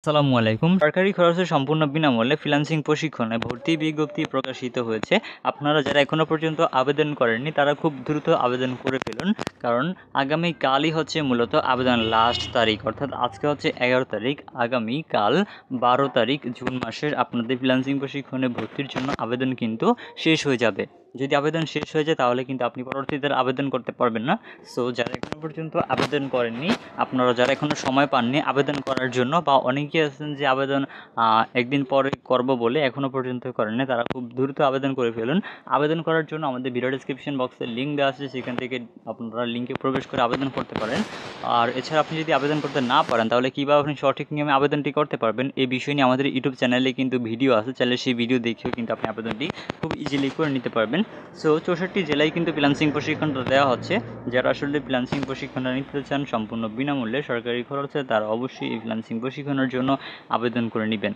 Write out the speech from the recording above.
আসসালামু আলাইকুম। সরকারি খরচে সম্পূর্ণ বিনামূল্যে ফ্রিল্যান্সিং প্রশিক্ষণে ভর্তি বিজ্ঞপ্তি প্রকাশিত হয়েছে। আপনারা যারা এখনো পর্যন্ত আবেদন করেননি তারা খুব দ্রুত আবেদন করে ফেলুন, কারণ আগামীকালই হচ্ছে মূলত আবেদন লাস্ট তারিখ, অর্থাৎ আজকে হচ্ছে 11 তারিখ, আগামীকাল 12 তারিখ জুন মাসের আপনাদের ফ্রিল্যান্সিং প্রশিক্ষণে ভর্তির জন্য আবেদন কিন্তু শেষ হয়ে যাবে। যদি আবেদন শেষ হয়ে যায় তাহলে কিন্তু আপনি পরবর্তীতে আবেদন করতে পারবেন না। সো যারা এখনো পর্যন্ত আবেদন করেননি, আপনারা যারা এখনো সময় পাননি আবেদন করার জন্য, বা অনেকে আছেন যে আবেদন একদিন পরে করব বলে এখনো পর্যন্ত করেননি, তারা খুব দ্রুত আবেদন করে ফেলুন। আবেদন করার জন্য আমাদের ভিডিও ডেসক্রিপশন বক্সে লিঙ্ক দেওয়া আছে, সেখান থেকে আপনারা লিঙ্কে প্রবেশ করে আবেদন করতে পারেন। আর এছাড়া আপনি যদি আবেদন করতে না পারেন তাহলে কীভাবে আপনি সঠিক নিয়মে আবেদনটি করতে পারবেন এই বিষয় নিয়ে আমাদের ইউটিউব চ্যানেলে কিন্তু ভিডিও আছে, চাইলে সেই ভিডিও দেখেও কিন্তু আপনি আবেদনটি খুব ইজিলি করে নিতে পারবেন। সো 64 জেলায় কিন্তু ফ্রিল্যান্সিং প্রশিক্ষণটা দেওয়া হচ্ছে। যারা আসলে ফ্রিল্যান্সিং প্রশিক্ষণটা নিতে চান সম্পূর্ণ বিনামূল্যে সরকারি খরচে, তারা অবশ্যই এই ফ্রিল্যান্সিং প্রশিক্ষণের জন্য আবেদন করে নেবেন।